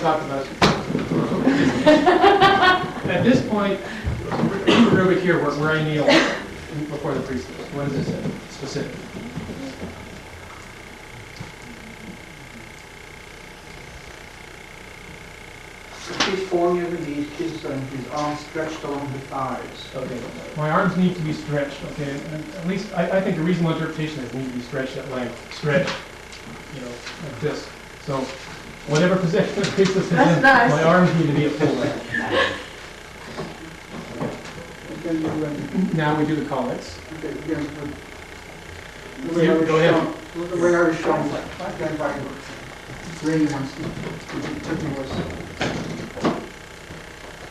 talk about it. At this point, rubric here, where I kneel before the priestess. What does it say specifically? He's falling over knees, his arms stretched along the thighs. Okay. My arms need to be stretched. Okay. And at least I think a reasonable interpretation is need to be stretched at length. Stretched. Like this. So whatever position the priestess is in, nice. my arms need to be at full length. Now we do the collects. Okay, again, Go ahead. the way I was shown, again, by Grady once, he took me was,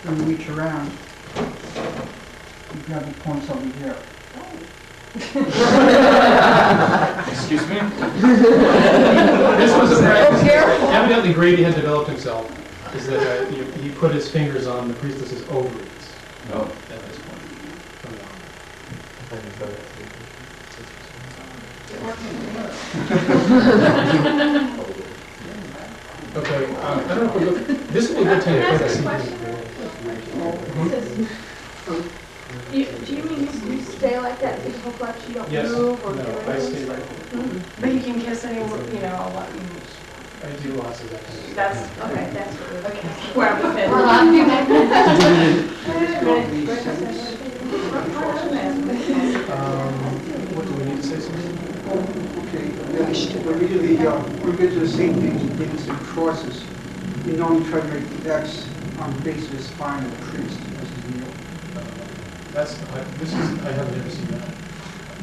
when you reach around, you grab the points over here. Excuse me? This was a practice. Evidently Grady had developed himself, is that he put his fingers on the priestess's ovaries. At this point. Okay, I don't know if we look, this would be a good time to put this. Do you mean you stay like that the whole clutch, you don't Yes, move or no, do I anything? stay right here. But you can kiss anyone, I do lots of that kind of stuff. that's, okay, that's okay. Where I'm What do we need to say something? Okay, when we do the same things, things and crosses, you normally try to make the X on the base of the spine of the priest as his kneel. I haven't ever seen that.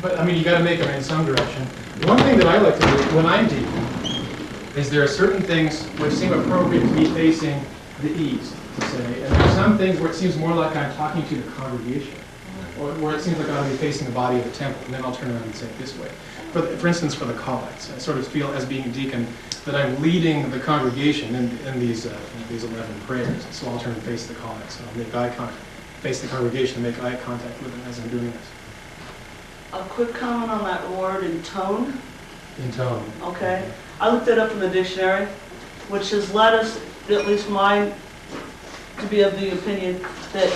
But I mean, you got to make them in some direction. One thing that I like to do when I'm deep is there are certain things which seem appropriate to be facing the east, to say, and there are some things where it seems more like I'm talking to the congregation, or where it seems like I ought to be facing the body of the temple, and then I'll turn around and say it this way. For instance, for the collects, I sort of feel as being a deacon that I'm leading the congregation in these 11 prayers, so I'll turn and face the collects, and I'll make eye contact, face the congregation and make eye contact with them as I'm doing this. A quick comment on that word in tone. In tone. Okay. I looked it up in the dictionary, which has led us, at least mine, to be of the opinion that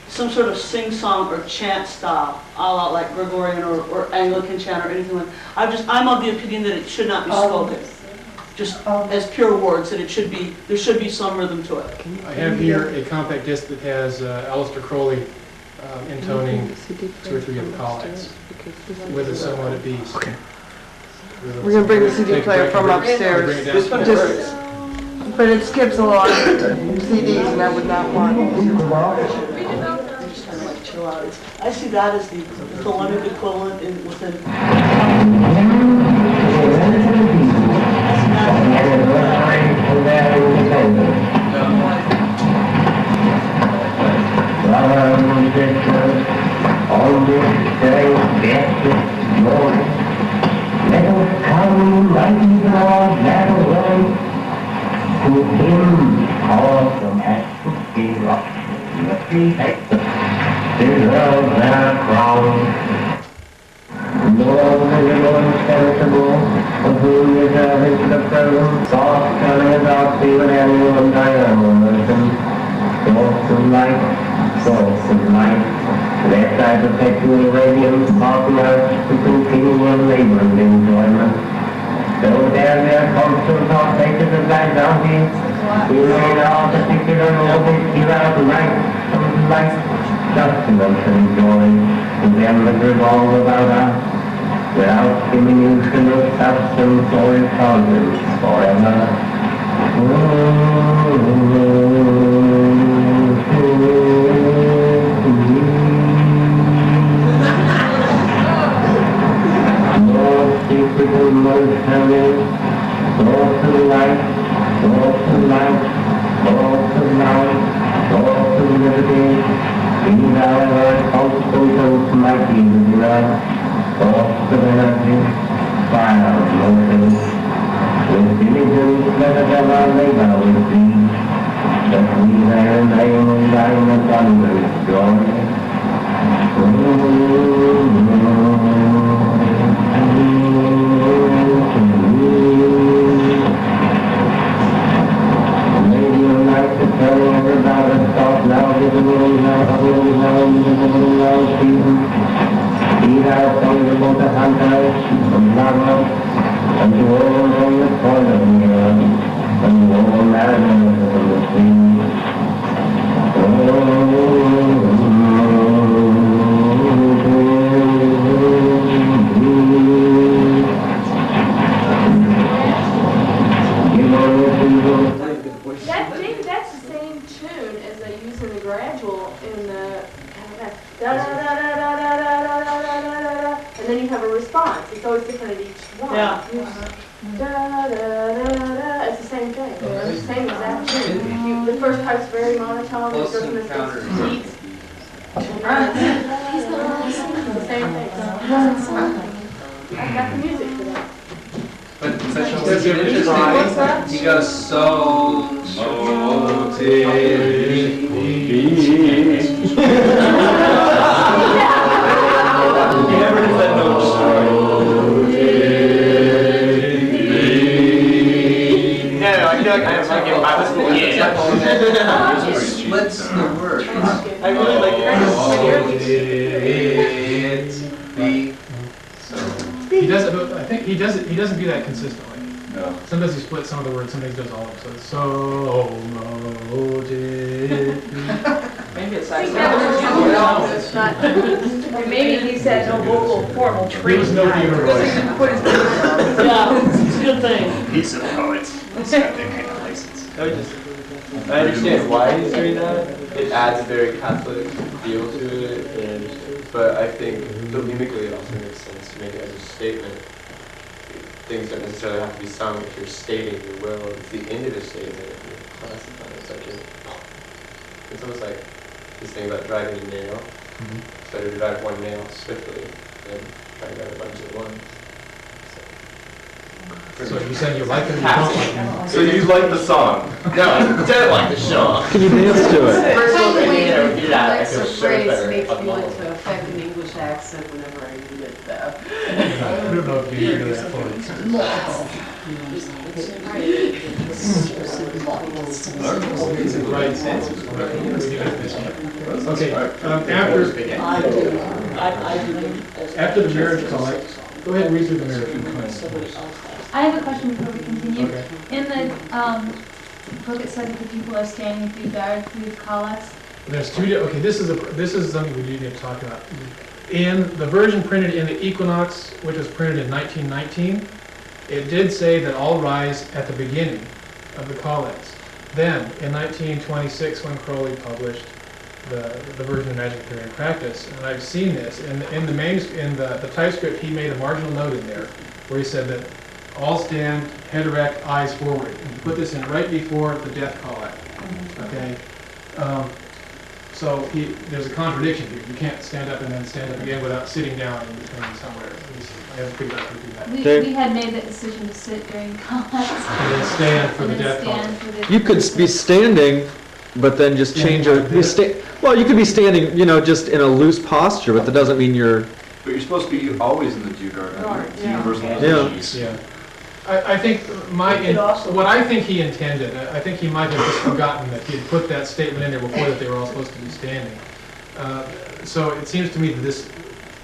some sort of sing-song or chant style, a la like Gregorian or Anglican chant or anything like that. I'm of the opinion that it should not be spoken. Just as pure words, that there should be some rhythm to it. I have here a compact disc that has Aleister Crowley intoning 2 or 3 of the collects with a somewhat at peace. Okay. We're going to bring the CD player from upstairs. But it skips a lot of CDs, and I would not want. Just kind of like chill out. I see that as the Thelemic equivalent within. To him, awesome as to be rock, deserve their crown. Lord, the Lord sensible, of whom you serve into the throne, soft coming about Stephen Daniel and Diane, source of light, let thy perpetual radiance sparkle out to continual labor and enjoyment. So there constant partakers of thy bounty, we may now particular always give out light from light, sustenance and joy to them that revolve about us, without diminution of substance or intolerance forever. Secret and most holy, source of light, source of light, source of light, source of liberty, be thou ever constant and mighty within us, source of energy, fire of motion, with diligence let us ever labor with thee, that we there name in thine abundant joy. Lady That's the same tune as they use in the gradual in the da da da da da da da da da da da da, and then you have a response. It's always different at each one. Yeah. Da da da da da. It's the same thing. It's the same exact tune. The first part's very monotone. It goes into the beats. It's the same thing. I've got the music for that. But such a interesting. He goes so He never does that note. No, I feel like I'm like in Bible school. He splits the word. I really like He doesn't, I think he doesn't do that consistently. No. Sometimes he splits some of the words, sometimes he does all of them. So it's Maybe it's It's like. not, or maybe he said no vocal formal There treatment. was no Theodore Roosevelt. Yeah, it's a good thing. He's a poet. He's got that kind of license. I understand why he's doing that. It adds a very Catholic feel to it, but I think thematically it also makes sense to make it as a statement. Things don't necessarily have to be sung if you're stating your will. It's the end of a statement. You're classifying it such as. It's almost like this thing about driving a nail. It's better to drive one nail swiftly than try to drive a bunch at once. So you saying you like it or you don't like it? So you like the song? No, I don't like the song. Can you dance to it? Personal opinion, I would do that. I Alexa feel so phrase better makes of me my want life. to affect an English accent whenever I need it, though. I don't know if you hear that fully. It's in the right sense. Okay, after the marriage collect, go ahead and read through the marriage collect. I have a question before we continue. Okay. In the book, it says that the people are standing through guard through collects. There's okay, this is something we need to talk about. In the version printed in the Equinox, which was printed in 1919, it did say that all rise at the beginning of the collects. Then, in 1926, when Crowley published the version of Magic Theory and Practice, and I've seen this, in the typescript, he made a marginal note in there where he said that all stand, head erect, eyes forward. And he put this in right before the death collect. Okay? So there's a contradiction here. You can't stand up and then stand up again without sitting down in between somewhere. I haven't figured out how to do that. We had made that decision to sit during collects. And then stand for the death stand collect. for the. You could be standing, but then just change it. Well, you could be standing, just in a loose posture, but that doesn't mean you're. But you're supposed to be always in the due guard. It's universal. Yeah. I think what I think he intended, I think he might have just forgotten that he had put that statement in there before that they were all supposed to be standing. So it seems to me that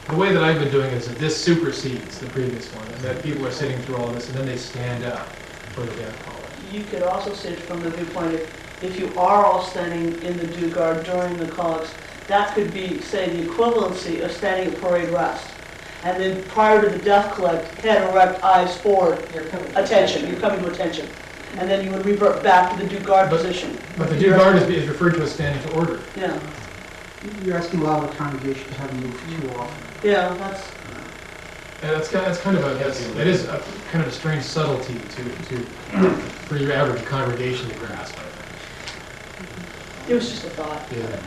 the way that I've been doing it is that this supersedes the previous one, and that people are sitting through all of this and then they stand up for the death collect. You could also see it from the viewpoint if you are all standing in the due guard during the collects, that could be, say, the equivalency of standing at parade rest. And then prior to the death collect, head erect, eyes forward, attention, you're coming to attention. And then you would revert back to the due guard position. But the due guard is referred to as standing to order. Yeah. You're asking a lot of the congregation to have moved too often. Yeah, that's. And that's kind of it is a kind of a strange subtlety for your average congregation to grasp. It was just a thought. Yeah.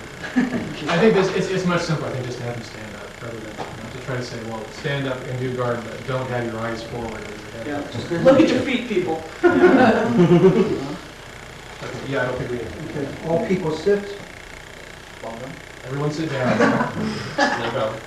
I think it's much simpler. I think just to have them stand up rather than to try to say, well, stand up and do guard, but don't have your eyes forward. Yeah. Just look at your feet, people. Yeah, I don't think we. Okay, all people sit. Everyone sit down. No problem.